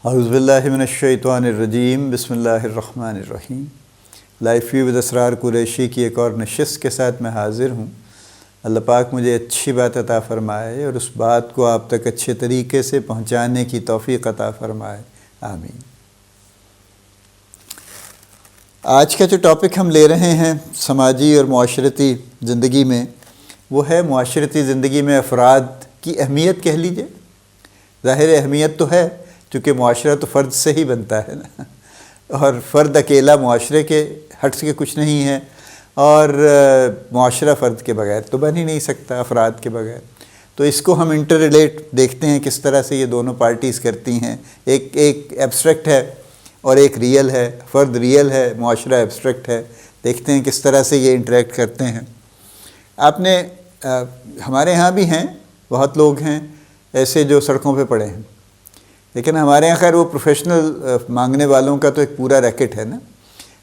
اعوذ باللہ من الشیطان الرجیم، بسم اللہ الرحمن الرحیم۔ لائف ویو ود اسرار قریشی کی ایک اور نشست کے ساتھ میں حاضر ہوں۔ اللہ پاک مجھے اچھی بات عطا فرمائے اور اس بات کو آپ تک اچھے طریقے سے پہنچانے کی توفیق عطا فرمائے، آمین۔ آج کا جو ٹاپک ہم لے رہے ہیں سماجی اور معاشرتی زندگی میں، وہ ہے معاشرتی زندگی میں افراد کی اہمیت کہہ لیجئے۔ ظاہر اہمیت تو ہے، چونکہ معاشرہ تو فرد سے ہی بنتا ہے نا، اور فرد اکیلا معاشرے کے ہٹ کے کچھ نہیں ہے، اور معاشرہ فرد کے بغیر تو بن ہی نہیں سکتا، افراد کے بغیر۔ تو اس کو ہم انٹر ریلیٹ دیکھتے ہیں کس طرح سے یہ دونوں پارٹیز کرتی ہیں۔ ایک ایبسٹریکٹ ہے اور ایک ریئل ہے، فرد ریئل ہے، معاشرہ ایبسٹریکٹ ہے۔ دیکھتے ہیں کس طرح سے یہ انٹریکٹ کرتے ہیں۔ آپ نے ہمارے ہاں بھی ہیں بہت لوگ ہیں ایسے جو سڑکوں پہ پڑے ہیں، لیکن ہمارے یہاں خیر وہ پروفیشنل مانگنے والوں کا تو ایک پورا ریکٹ ہے نا،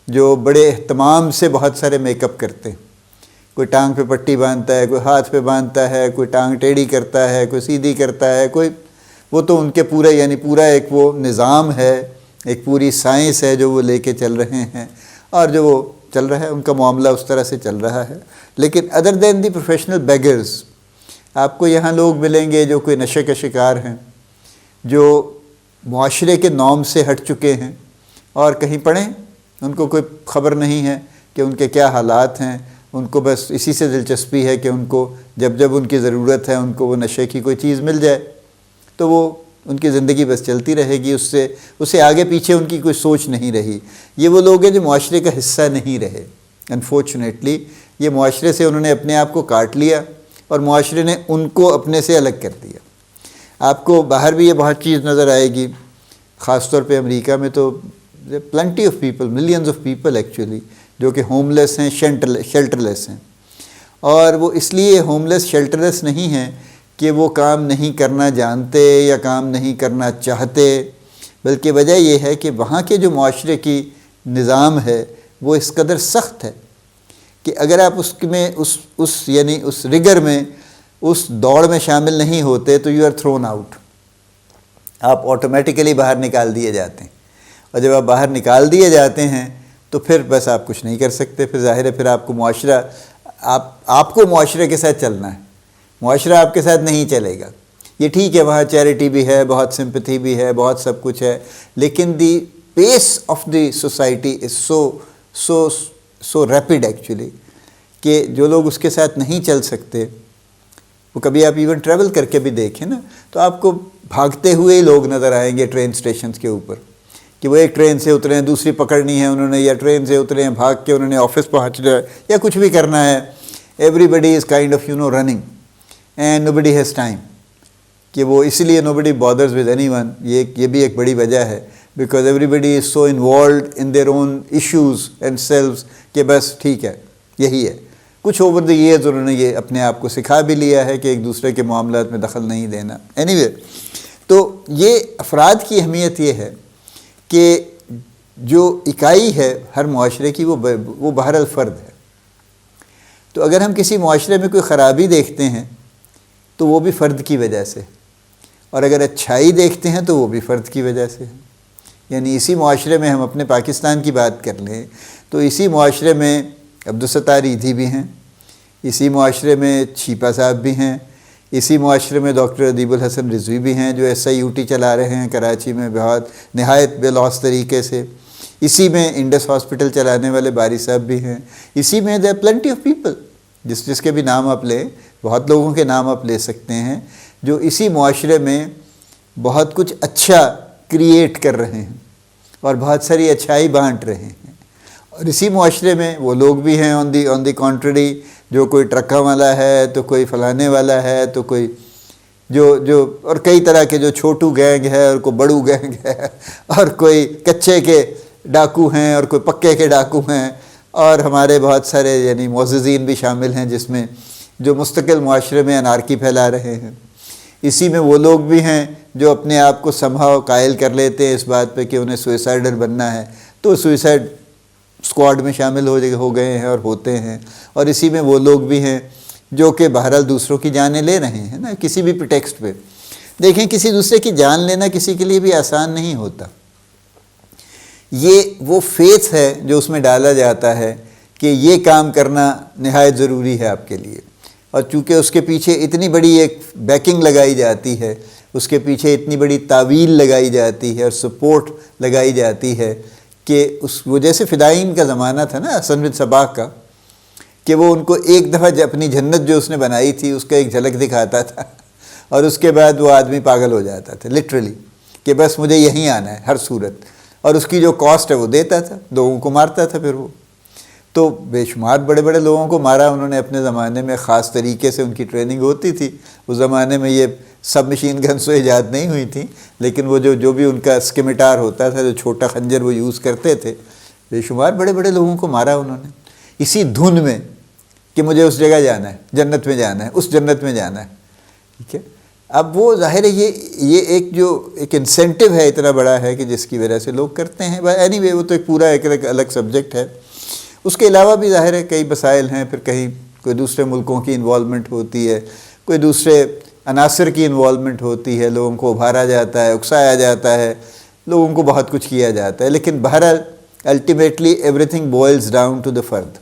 جو بڑے اہتمام سے بہت سارے میک اپ کرتے ہیں۔ کوئی ٹانگ پہ پٹی باندھتا ہے، کوئی ہاتھ پہ باندھتا ہے، کوئی ٹانگ ٹیڑھی کرتا ہے، کوئی سیدھی کرتا ہے، کوئی وہ تو ان کے پورا ایک وہ نظام ہے، ایک پوری سائنس ہے جو وہ لے کے چل رہے ہیں، اور جو وہ چل رہا ہے ان کا معاملہ اس طرح سے چل رہا ہے۔ لیکن other then the professional beggars, آپ کو یہاں لوگ ملیں گے جو کوئی نشے کا شکار ہیں، جو معاشرے کے نارم سے ہٹ چکے ہیں، اور کہیں پڑھیں ان کو کوئی خبر نہیں ہے کہ ان کے کیا حالات ہیں، ان کو بس اسی سے دلچسپی ہے کہ ان کو جب ان کی ضرورت ہے ان کو وہ نشے کی کوئی چیز مل جائے، تو وہ ان کی زندگی بس چلتی رہے گی، اس سے آگے پیچھے ان کی کوئی سوچ نہیں رہی۔ یہ وہ لوگ ہیں جو معاشرے کا حصہ نہیں رہے۔ انفارچونیٹلی یہ معاشرے سے انہوں نے اپنے آپ کو کاٹ لیا اور معاشرے نے ان کو اپنے سے الگ کر دیا۔ آپ کو باہر بھی یہ بہت چیز نظر آئے گی، خاص طور پہ امریکہ میں تو plenty of people, millions of people actually, جو کہ ہوم لیس ہیں، شیلٹر لیس ہیں۔ اور وہ اس لیے ہوم لیس شیلٹر لیس نہیں ہیں کہ وہ کام نہیں کرنا جانتے یا کام نہیں کرنا چاہتے، بلکہ وجہ یہ ہے کہ وہاں کے جو معاشرے کی نظام ہے وہ اس قدر سخت ہے کہ اگر آپ اس رگر میں، اس دوڑ میں شامل نہیں ہوتے تو یو آر تھرون آؤٹ، آپ آٹومیٹیکلی باہر نکال دیے جاتے ہیں۔ اور جب آپ باہر نکال دیے جاتے ہیں تو پھر بس آپ کچھ نہیں کر سکتے، پھر ظاہر ہے پھر آپ کو معاشرے کے ساتھ چلنا ہے، معاشرہ آپ کے ساتھ نہیں چلے گا۔ یہ ٹھیک ہے وہاں چیریٹی بھی ہے، بہت سمپتھی بھی ہے، بہت سب کچھ ہے، لیکن the peace of the society is so rapid actually کہ جو لوگ اس کے ساتھ نہیں چل سکتے، وہ کبھی آپ ایون ٹریول کر کے بھی دیکھیں نا تو آپ کو بھاگتے ہوئے ہی لوگ نظر آئیں گے ٹرین اسٹیشنز کے اوپر، کہ وہ ایک ٹرین سے اترے ہیں، دوسری پکڑنی ہے انہوں نے، یا ٹرین سے اترے ہیں بھاگ کے انہوں نے آفس پہنچنا ہے یا کچھ بھی کرنا ہے۔ Everybody is kind of running and nobody has time, کہ وہ اس لیے nobody bothers with anyone, یہ بھی ایک بڑی وجہ ہے، because everybody is so involved in their own issues and selves کہ بس ٹھیک ہے یہی ہے۔ کچھ اوور دی ایئرز انہوں نے یہ اپنے آپ کو سکھا بھی لیا ہے کہ ایک دوسرے کے معاملات میں دخل نہیں دینا۔ اینی وے، تو یہ افراد کی اہمیت یہ ہے کہ جو اکائی ہے ہر معاشرے کی وہ بہرحال فرد ہے۔ تو اگر ہم کسی معاشرے میں کوئی خرابی دیکھتے ہیں تو وہ بھی فرد کی وجہ سے، اور اگر اچھائی دیکھتے ہیں تو وہ بھی فرد کی وجہ سے ہے۔ یعنی اسی معاشرے میں ہم اپنے پاکستان کی بات کر لیں تو اسی معاشرے میں عبدالستار ایدھی بھی ہیں، اسی معاشرے میں چھیپا صاحب بھی ہیں، اسی معاشرے میں ڈاکٹر ادیب الحسن رضوی بھی ہیں جو SIUT چلا رہے ہیں کراچی میں بہت نہایت بے لوث طریقے سے، اسی میں انڈس ہاسپٹل چلانے والے باری صاحب بھی ہیں، اسی میں دیر پلنٹی آف پیپل، جس کے بھی نام آپ لیں، بہت لوگوں کے نام آپ لے سکتے ہیں جو اسی معاشرے میں بہت کچھ اچھا کریٹ کر رہے ہیں اور بہت ساری اچھائی بانٹ رہے ہیں۔ اور اسی معاشرے میں وہ لوگ بھی ہیں آن دی کانٹریری، جو کوئی ٹرکا والا ہے تو کوئی فلانے والا ہے تو کوئی جو اور کئی طرح کے، جو چھوٹو گینگ ہے اور کوئی بڑو گینگ ہے، اور کوئی کچے کے ڈاکو ہیں اور کوئی پکے کے ڈاکو ہیں، اور ہمارے بہت سارے یعنی معززین بھی شامل ہیں جس میں جو مستقل معاشرے میں انارکی پھیلا رہے ہیں۔ اسی میں وہ لوگ بھی ہیں جو اپنے آپ کو سمہاؤ قائل کر لیتے ہیں اس بات پہ کہ انہیں سوئسائڈر بننا ہے تو سوئسائڈ اسکواڈ میں شامل ہو گئے ہیں اور ہوتے ہیں۔ اور اسی میں وہ لوگ بھی ہیں جو کہ بہرحال دوسروں کی جانیں لے رہے ہیں نا کسی بھی پریٹیکسٹ پہ۔ دیکھیں کسی دوسرے کی جان لینا کسی کے لیے بھی آسان نہیں ہوتا. یہ وہ فیتھ ہے جو اس میں ڈالا جاتا ہے کہ یہ کام کرنا نہایت ضروری ہے آپ کے لیے، اور چونکہ اس کے پیچھے اتنی بڑی ایک بیکنگ لگائی جاتی ہے، اس کے پیچھے اتنی بڑی تعویل لگائی جاتی ہے اور سپورٹ لگائی جاتی ہے کہ وہ جیسے فدائین کا زمانہ تھا نا حسن بن صباح کا، کہ وہ ان کو ایک دفعہ اپنی جنت جو اس نے بنائی تھی اس کا ایک جھلک دکھاتا تھا اور اس کے بعد وہ آدمی پاگل ہو جاتا تھا لٹرلی، کہ بس مجھے یہیں آنا ہے ہر صورت، اور اس کی جو کاسٹ ہے وہ دیتا تھا، لوگوں کو مارتا تھا. پھر وہ تو بے شمار بڑے بڑے لوگوں کو مارا انہوں نے اپنے زمانے میں، خاص طریقے سے ان کی ٹریننگ ہوتی تھی. اس زمانے میں یہ سب مشین گنز تو ایجاد نہیں ہوئی تھیں، لیکن وہ جو بھی ان کا سکیمیٹار ہوتا تھا، جو چھوٹا خنجر وہ یوز کرتے تھے، بے شمار بڑے بڑے لوگوں کو مارا انہوں نے اسی دھن میں کہ مجھے اس جگہ جانا ہے، جنت میں جانا ہے، اس جنت میں جانا ہے. ٹھیک ہے، اب وہ ظاہر ہے یہ ایک انسینٹو ہے اتنا بڑا ہے کہ جس کی وجہ سے لوگ کرتے ہیں. اینی وے وہ تو ایک پورا ایک الگ سبجیکٹ ہے. اس کے علاوہ بھی ظاہر ہے کئی مسائل ہیں، پھر کہیں کوئی دوسرے ملکوں کی انوالومنٹ ہوتی ہے، کوئی دوسرے عناصر کی انوالومنٹ ہوتی ہے، لوگوں کو ابھارا جاتا ہے، اکسایا جاتا ہے، لوگوں کو بہت کچھ کیا جاتا ہے. لیکن بہرحال ultimately everything boils down to the فرد.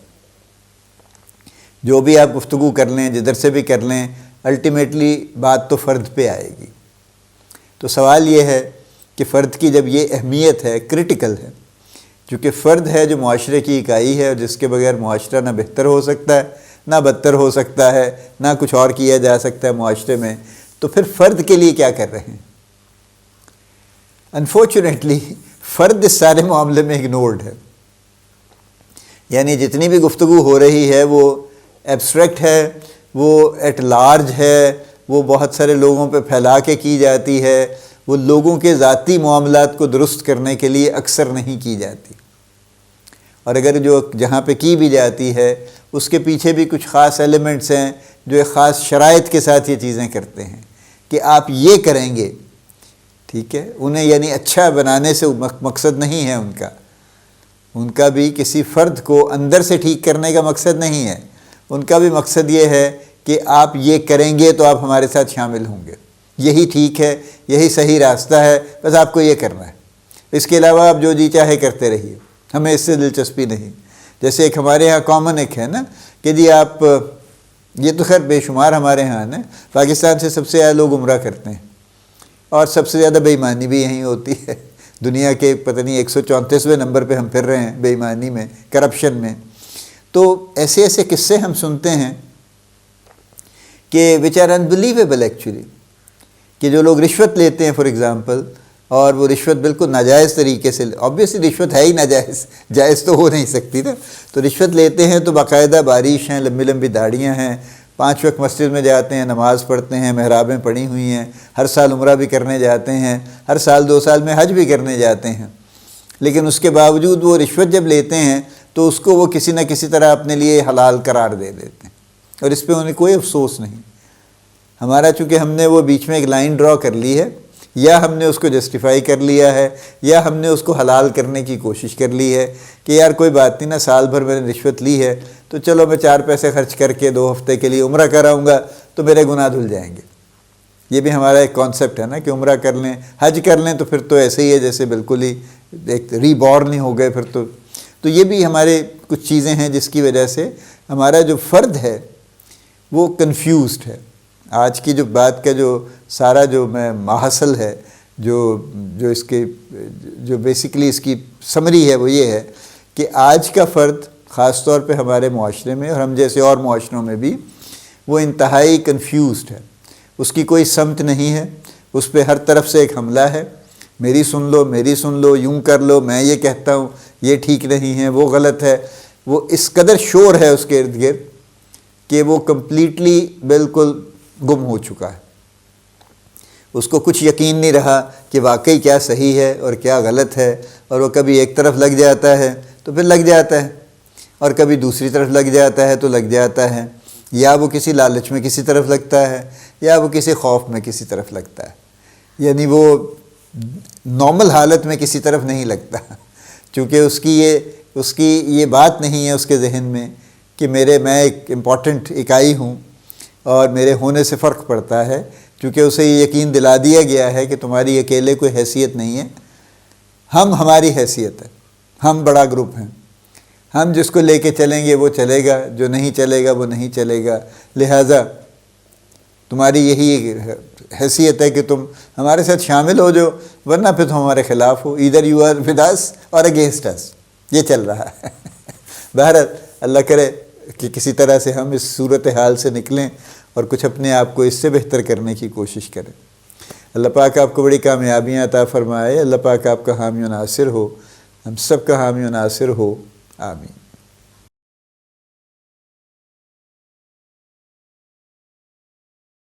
جو بھی آپ گفتگو کر لیں، جدھر سے بھی کر لیں، الٹیمیٹلی بات تو فرد پہ آئے گی. تو سوال یہ ہے کہ فرد کی جب یہ اہمیت ہے، کریٹیکل ہے، چونکہ فرد ہے جو معاشرے کی اکائی ہے، اور جس کے بغیر معاشرہ نہ بہتر ہو سکتا ہے نہ بدتر ہو سکتا ہے، نہ کچھ اور کیا جا سکتا ہے معاشرے میں. تو پھر فرد کے لیے کیا کر رہے ہیں؟ انفارچونیٹلی فرد اس سارے معاملے میں اگنورڈ ہے. یعنی جتنی بھی گفتگو ہو رہی ہے وہ ایبسٹریکٹ ہے، وہ ایٹ لارج ہے، وہ بہت سارے لوگوں پہ پھیلا کے کی جاتی ہے، وہ لوگوں کے ذاتی معاملات کو درست کرنے کے لیے اکثر نہیں کی جاتی. اور اگر جو جہاں پہ کی بھی جاتی ہے اس کے پیچھے بھی کچھ خاص ایلیمنٹس ہیں جو ایک خاص شرائط کے ساتھ یہ چیزیں کرتے ہیں کہ آپ یہ کریں گے. ٹھیک ہے، انہیں یعنی اچھا بنانے سے مقصد نہیں ہے ان کا بھی کسی فرد کو اندر سے ٹھیک کرنے کا مقصد نہیں ہے. ان کا بھی مقصد یہ ہے کہ آپ یہ کریں گے تو آپ ہمارے ساتھ شامل ہوں گے، یہی ٹھیک ہے، یہی صحیح راستہ ہے، بس آپ کو یہ کرنا ہے. اس کے علاوہ آپ جو جی چاہے کرتے رہیے، ہمیں اس سے دلچسپی نہیں. جیسے ایک ہمارے ہاں کامن ایک ہے نا کہ جی آپ، یہ تو خیر بے شمار ہمارے ہاں نا، پاکستان سے سب سے زیادہ لوگ عمرہ کرتے ہیں اور سب سے زیادہ بے ایمانی بھی یہیں ہوتی ہے. دنیا کے پتہ نہیں 134ویں نمبر پہ ہم پھر رہے ہیں بے ایمانی میں، کرپشن میں. تو ایسے ایسے قصے ہم سنتے ہیں کہ وچ آر انبلیویبل ایکچولی، کہ جو لوگ رشوت لیتے ہیں فار ایگزامپل، اور وہ رشوت بالکل ناجائز طریقے سے، آبویسلی رشوت ہے ہی ناجائز، جائز تو ہو نہیں سکتی نا. تو رشوت لیتے ہیں تو باقاعدہ باریش ہیں، لمبی لمبی داڑیاں ہیں، 5 وقت مسجد میں جاتے ہیں، نماز پڑھتے ہیں، محرابیں پڑھی ہوئی ہیں، ہر سال عمرہ بھی کرنے جاتے ہیں، ہر سال 2 سال میں حج بھی کرنے جاتے ہیں. لیکن اس کے باوجود وہ رشوت جب لیتے ہیں تو اس کو وہ کسی نہ کسی طرح اپنے لیے حلال قرار دے دیتے ہیں، اور اس پہ انہیں کوئی افسوس نہیں. ہمارا چونکہ ہم نے وہ بیچ میں ایک لائن ڈرا کر لی ہے، یا ہم نے اس کو جسٹیفائی کر لیا ہے، یا ہم نے اس کو حلال کرنے کی کوشش کر لی ہے کہ یار کوئی بات نہیں نا، سال بھر میں نے رشوت لی ہے تو چلو میں 4 پیسے خرچ کر کے 2 ہفتے کے لیے عمرہ کراؤں گا تو میرے گناہ دھل جائیں گے. یہ بھی ہمارا ایک کانسیپٹ ہے نا کہ عمرہ کر لیں، حج کر لیں تو پھر تو ایسے ہی ہے جیسے بالکل ہی ایک ری بورن ہی ہو گئے پھر تو یہ بھی ہمارے کچھ چیزیں ہیں جس کی وجہ سے ہمارا جو فرد ہے وہ کنفیوزڈ ہے. آج کی جو بات کا جو سارا جو ماحصل ہے، جو اس کے جو بیسیکلی اس کی سمری ہے وہ یہ ہے کہ آج کا فرد خاص طور پہ ہمارے معاشرے میں اور ہم جیسے اور معاشروں میں بھی وہ انتہائی کنفیوزڈ ہے. اس کی کوئی سمت نہیں ہے، اس پہ ہر طرف سے ایک حملہ ہے، میری سن لو، یوں کر لو، میں یہ کہتا ہوں یہ ٹھیک نہیں ہے، وہ غلط ہے. وہ اس قدر شور ہے اس کے ارد گرد کہ وہ کمپلیٹلی بالکل گم ہو چکا ہے. اس کو کچھ یقین نہیں رہا کہ واقعی کیا صحیح ہے اور کیا غلط ہے، اور وہ کبھی ایک طرف لگ جاتا ہے تو پھر لگ جاتا ہے، اور کبھی دوسری طرف لگ جاتا ہے تو لگ جاتا ہے، یا وہ کسی لالچ میں کسی طرف لگتا ہے، یا وہ کسی خوف میں کسی طرف لگتا ہے. یعنی وہ نارمل حالت میں کسی طرف نہیں لگتا، چونکہ اس کی یہ بات نہیں ہے اس کے ذہن میں کہ میں ایک امپورٹنٹ اکائی ہوں اور میرے ہونے سے فرق پڑتا ہے. چونکہ اسے یہ یقین دلا دیا گیا ہے کہ تمہاری اکیلے کوئی حیثیت نہیں ہے، ہماری حیثیت ہے، ہم بڑا گروپ ہیں، ہم جس کو لے کے چلیں گے وہ چلے گا، جو نہیں چلے گا وہ نہیں چلے گا، لہٰذا تمہاری یہی حیثیت ہے کہ تم ہمارے ساتھ شامل ہو جاؤ، ورنہ پھر تم ہمارے خلاف ہو، either you are with us or against اس، یہ چل رہا ہے۔ بہرحال اللہ کرے کہ کسی طرح سے ہم اس صورتحال سے نکلیں اور کچھ اپنے آپ کو اس سے بہتر کرنے کی کوشش کریں۔ اللہ پاک آپ کو بڑی کامیابیاں عطا فرمائے، اللہ پاک آپ کا حامی و ناصر ہو، ہم سب کا حامی و ناصر ہو، آمین۔